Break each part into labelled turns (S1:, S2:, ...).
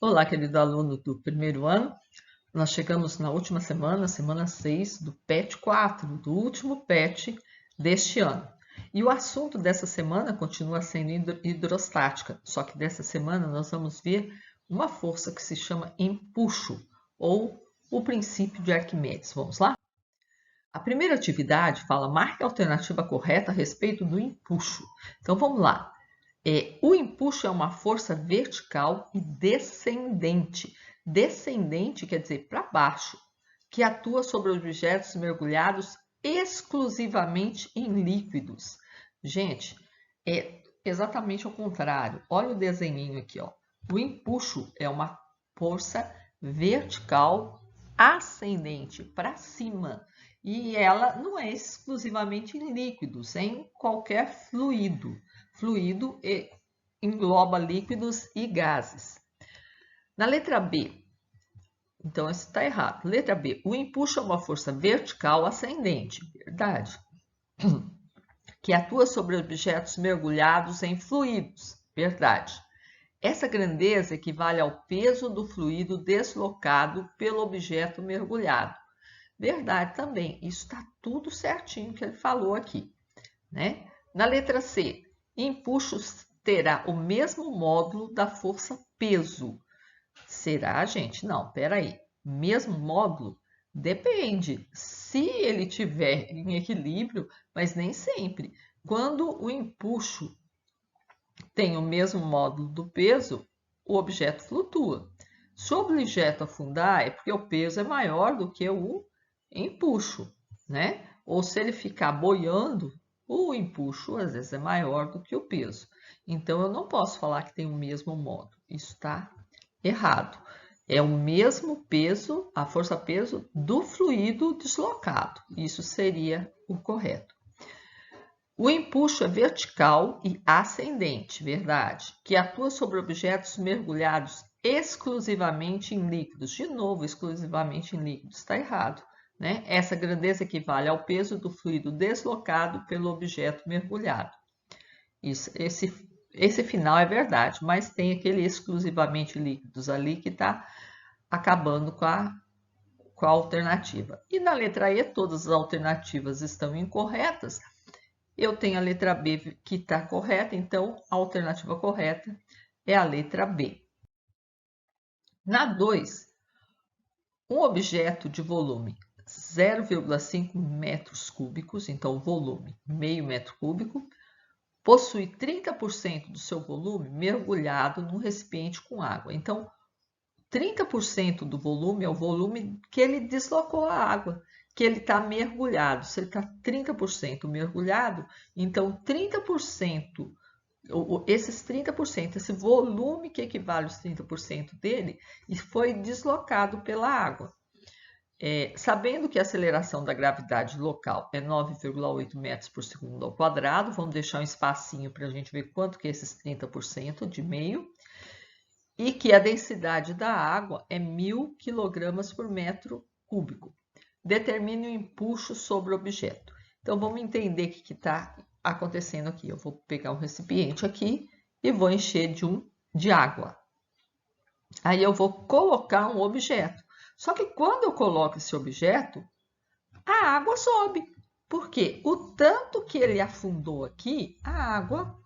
S1: Olá, querido aluno do primeiro ano. Nós chegamos na última semana, semana 6 do PET 4, do último PET deste ano. E o assunto dessa semana continua sendo hidrostática, só que dessa semana nós vamos ver uma força que se chama empuxo, ou o princípio de Arquimedes. Vamos lá? A primeira atividade fala: marque a alternativa correta a respeito do empuxo. Então vamos lá. O empuxo é uma força vertical e descendente. Descendente quer dizer para baixo, que atua sobre objetos mergulhados exclusivamente em líquidos. Gente, é exatamente ao contrário. Olha o desenhinho aqui, ó. O empuxo é uma força vertical ascendente para cima. E ela não é exclusivamente em líquidos, é em qualquer fluido. Fluido engloba líquidos e gases. Na letra B, então isso está errado. Letra B, o empuxo é uma força vertical ascendente, verdade, que atua sobre objetos mergulhados em fluidos, verdade. Essa grandeza equivale ao peso do fluido deslocado pelo objeto mergulhado. Verdade também, isso está tudo certinho que ele falou aqui, né? Na letra C, empuxo terá o mesmo módulo da força peso. Será, gente? Não, peraí. Mesmo módulo? Depende. Se ele tiver em equilíbrio, mas nem sempre. Quando o empuxo tem o mesmo módulo do peso, o objeto flutua. Se o objeto afundar, é porque o peso é maior do que o empuxo, né? Ou se ele ficar boiando, o empuxo às vezes é maior do que o peso. Então eu não posso falar que tem o mesmo módulo. Isso está errado. É o mesmo peso, a força-peso do fluido deslocado. Isso seria o correto. O empuxo é vertical e ascendente, verdade, que atua sobre objetos mergulhados exclusivamente em líquidos. De novo, exclusivamente em líquidos, está errado, né? Essa grandeza equivale ao peso do fluido deslocado pelo objeto mergulhado. Esse final é verdade, mas tem aquele exclusivamente líquidos ali que está acabando com a alternativa. E na letra E, todas as alternativas estão incorretas. Eu tenho a letra B que está correta, então a alternativa correta é a letra B. Na 2, um objeto de volume 0,5 metros cúbicos, então volume meio metro cúbico, possui 30% do seu volume mergulhado num recipiente com água. Então, 30% do volume é o volume que ele deslocou a água, que ele está mergulhado. Se ele está 30% mergulhado, então 30%, esses 30%, esse volume que equivale aos 30% dele, foi deslocado pela água. Sabendo que a aceleração da gravidade local é 9,8 metros por segundo ao quadrado, vamos deixar um espacinho para a gente ver quanto que é esses 30% de meio, e que a densidade da água é 1.000 kg por metro cúbico. Determine o empuxo sobre o objeto. Então, vamos entender o que está acontecendo aqui. Eu vou pegar um recipiente aqui e vou encher de água. Aí eu vou colocar um objeto. Só que quando eu coloco esse objeto, a água sobe. Por quê? O tanto que ele afundou aqui, a água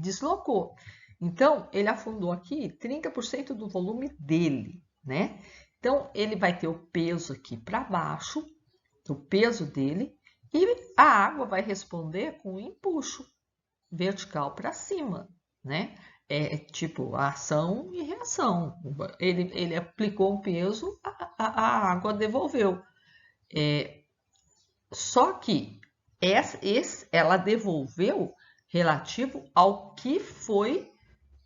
S1: deslocou. Então, ele afundou aqui 30% do volume dele, né? Então, ele vai ter o peso aqui para baixo, o peso dele, e a água vai responder com um empuxo vertical para cima, né? É tipo ação e reação. Ele aplicou um peso, a água devolveu. Só que ela devolveu relativo ao que foi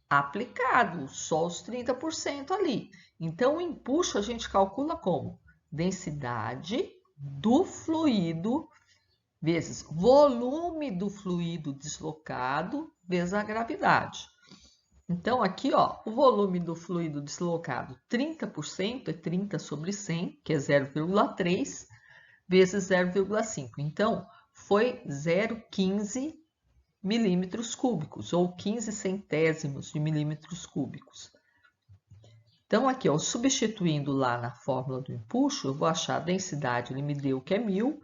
S1: aplicado, só os 30% ali. Então, o empuxo a gente calcula como densidade do fluido vezes volume do fluido deslocado vezes a gravidade. Então, aqui, ó, o volume do fluido deslocado, 30% é 30 sobre 100, que é 0,3, vezes 0,5. Então, foi 0,15 milímetros cúbicos, ou 15 centésimos de milímetros cúbicos. Então, aqui, ó, substituindo lá na fórmula do empuxo, eu vou achar a densidade, ele me deu que é 1000,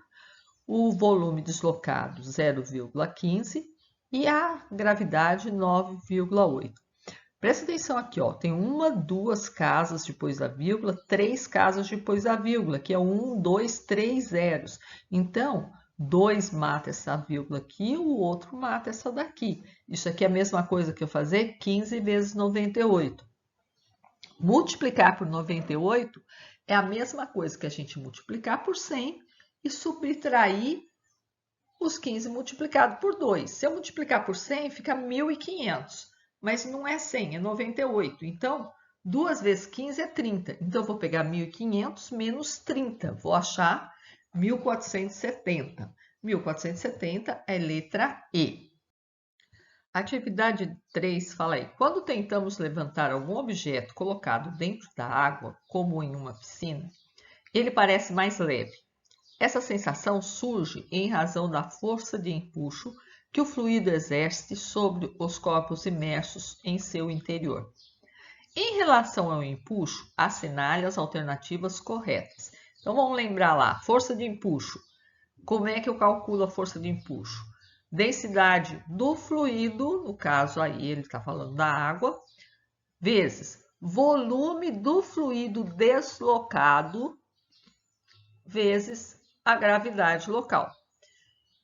S1: o volume deslocado 0,15 e a gravidade 9,8. Presta atenção aqui, ó, tem 1, 2 casas depois da vírgula, 3 casas depois da vírgula, que é 1, 2, 3 zeros. Então, 2 mata essa vírgula aqui, o outro mata essa daqui. Isso aqui é a mesma coisa que eu fazer 15 vezes 98. Multiplicar por 98 é a mesma coisa que a gente multiplicar por 100 e subtrair os 15 multiplicado por 2. Se eu multiplicar por 100, fica 1.500. Mas não é 100, é 98. Então, 2 vezes 15 é 30. Então, eu vou pegar 1.500 menos 30. Vou achar 1.470. 1.470 é letra E. Atividade 3 fala aí. Quando tentamos levantar algum objeto colocado dentro da água, como em uma piscina, ele parece mais leve. Essa sensação surge em razão da força de empuxo que o fluido exerce sobre os corpos imersos em seu interior. Em relação ao empuxo, assinale as alternativas corretas. Então, vamos lembrar lá, força de empuxo. Como é que eu calculo a força de empuxo? Densidade do fluido, no caso aí ele está falando da água, vezes volume do fluido deslocado, vezes a gravidade local.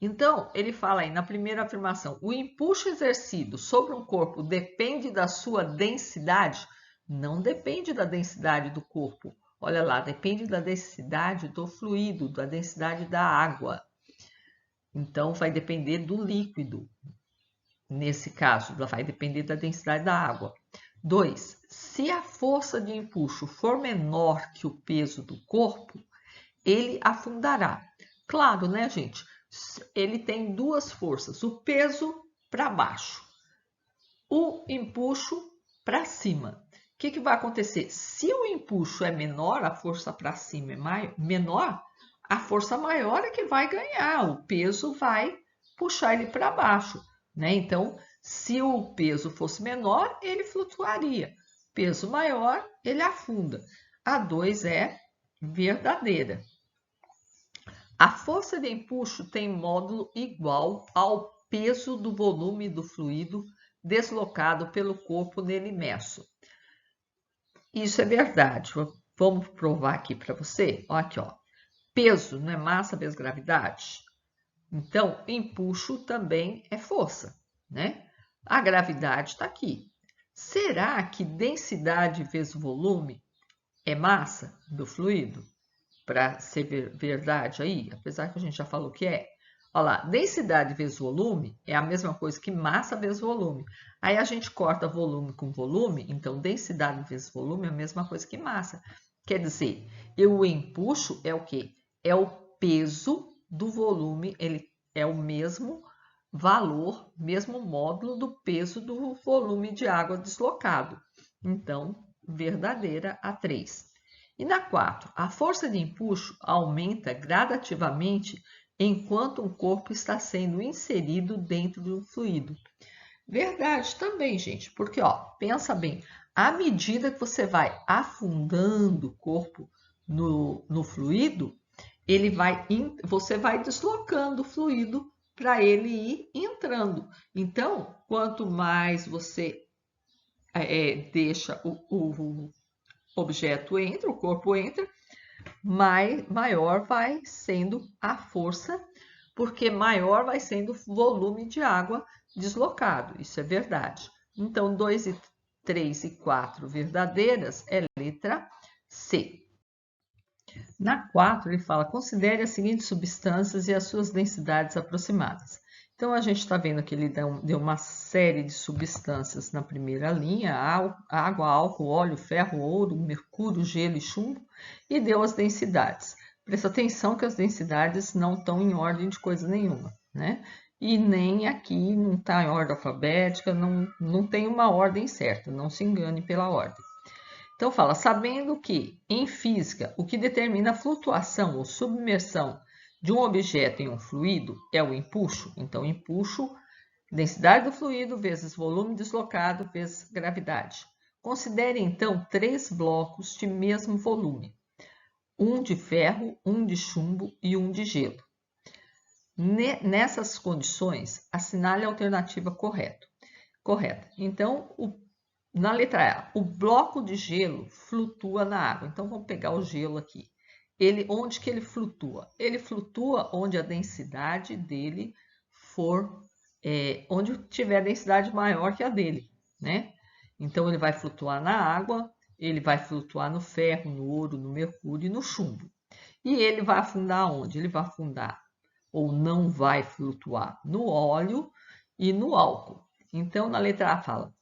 S1: Então, ele fala aí na primeira afirmação, o empuxo exercido sobre um corpo depende da sua densidade? Não depende da densidade do corpo. Olha lá, depende da densidade do fluido, da densidade da água. Então, vai depender do líquido. Nesse caso, vai depender da densidade da água. 2. Se a força de empuxo for menor que o peso do corpo, ele afundará. Claro, né, gente? Ele tem duas forças, o peso para baixo, o empuxo para cima. O que vai acontecer? Se o empuxo é menor, a força para cima é menor, a força maior é que vai ganhar, o peso vai puxar ele para baixo, né? Então, se o peso fosse menor, ele flutuaria. Peso maior, ele afunda. A 2 é verdadeira. A força de empuxo tem módulo igual ao peso do volume do fluido deslocado pelo corpo nele imerso. Isso é verdade. Vamos provar aqui para você. Olha aqui, ó. Peso não é massa vezes gravidade? Então, empuxo também é força, né? A gravidade está aqui. Será que densidade vezes volume é massa do fluido? Para ser verdade aí, apesar que a gente já falou que é. Olha lá, densidade vezes volume é a mesma coisa que massa vezes volume. Aí a gente corta volume com volume, então densidade vezes volume é a mesma coisa que massa. Quer dizer, o empuxo é o quê? É o peso do volume, ele é o mesmo valor, mesmo módulo do peso do volume de água deslocado. Então, verdadeira a 3. E na 4, a força de empuxo aumenta gradativamente enquanto um corpo está sendo inserido dentro do fluido. Verdade também, gente, porque ó, pensa bem, à medida que você vai afundando o corpo no fluido, você vai deslocando o fluido para ele ir entrando. Então, quanto mais você deixa o objeto entra, o corpo entra, maior vai sendo a força, porque maior vai sendo o volume de água deslocado. Isso é verdade. Então, 2, 3 e 4 verdadeiras é letra C. Na 4, ele fala, considere as seguintes substâncias e as suas densidades aproximadas. Então, a gente está vendo que ele deu uma série de substâncias na primeira linha, água, álcool, óleo, ferro, ouro, mercúrio, gelo e chumbo, e deu as densidades. Presta atenção que as densidades não estão em ordem de coisa nenhuma, né? E nem aqui não está em ordem alfabética, não tem uma ordem certa, não se engane pela ordem. Então, fala, sabendo que, em física, o que determina a flutuação ou submersão de um objeto em um fluido é o empuxo. Então, empuxo Densidade do fluido vezes volume deslocado vezes gravidade. Considere, então, 3 blocos de mesmo volume. Um de ferro, um de chumbo e um de gelo. Nessas condições, assinale a alternativa correta. Então, na letra A, o bloco de gelo flutua na água. Então, vamos pegar o gelo aqui. Onde que ele flutua? Ele flutua onde a densidade dele for, onde tiver a densidade maior que a dele, né? Então, ele vai flutuar na água, ele vai flutuar no ferro, no ouro, no mercúrio e no chumbo. E ele vai afundar onde? Ele vai afundar ou não vai flutuar no óleo e no álcool. Então, na letra A fala,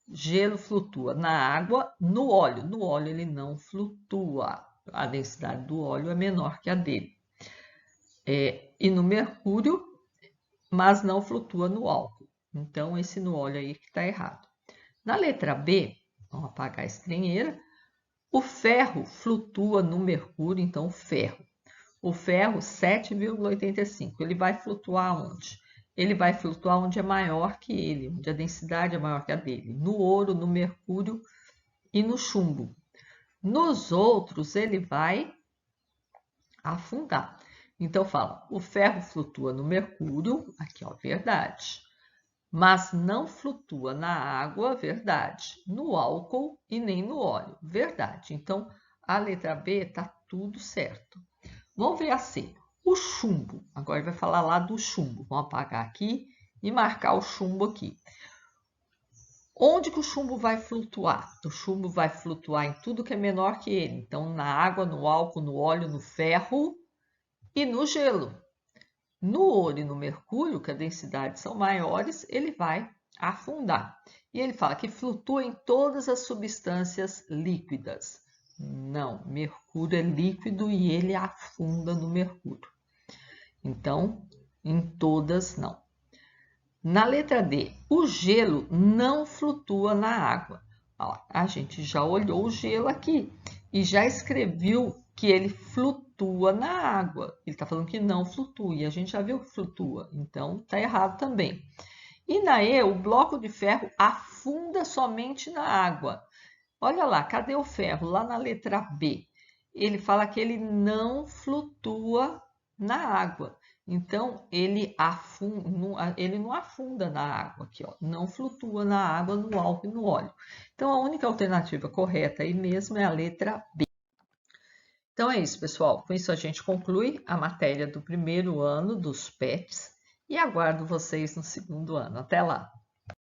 S1: gelo flutua na água, no óleo. No óleo ele não flutua. A densidade do óleo é menor que a dele. E no mercúrio, mas não flutua no álcool. Então, esse no óleo aí que está errado. Na letra B, vamos apagar a estranheira, o ferro flutua no mercúrio, então ferro. O ferro, 7,85. Ele vai flutuar onde? Ele vai flutuar onde é maior que ele, onde a densidade é maior que a dele. No ouro, no mercúrio e no chumbo. Nos outros, ele vai afundar. Então, fala, o ferro flutua no mercúrio, aqui ó, verdade. Mas não flutua na água, verdade. No álcool e nem no óleo, verdade. Então, a letra B está tudo certo. Vamos ver a C. O chumbo. Agora ele vai falar lá do chumbo. Vamos apagar aqui e marcar o chumbo aqui. Onde que o chumbo vai flutuar? O chumbo vai flutuar em tudo que é menor que ele. Então, na água, no álcool, no óleo, no ferro e no gelo. No ouro e no mercúrio, que a densidade são maiores, ele vai afundar. E ele fala que flutua em todas as substâncias líquidas. Não, mercúrio é líquido e ele afunda no mercúrio. Então, em todas não. Na letra D, o gelo não flutua na água. Ó, a gente já olhou o gelo aqui e já escreveu que ele flutua na água. Ele está falando que não flutua e a gente já viu que flutua, então está errado também. E na E, o bloco de ferro afunda somente na água. Olha lá, cadê o ferro? Lá na letra B. Ele fala que ele não flutua na água. Então, ele não afunda na água aqui, ó. Não flutua na água, no álcool e no óleo. Então, a única alternativa correta aí mesmo é a letra B. Então, é isso, pessoal. Com isso, a gente conclui a matéria do primeiro ano dos PETs e aguardo vocês no segundo ano. Até lá!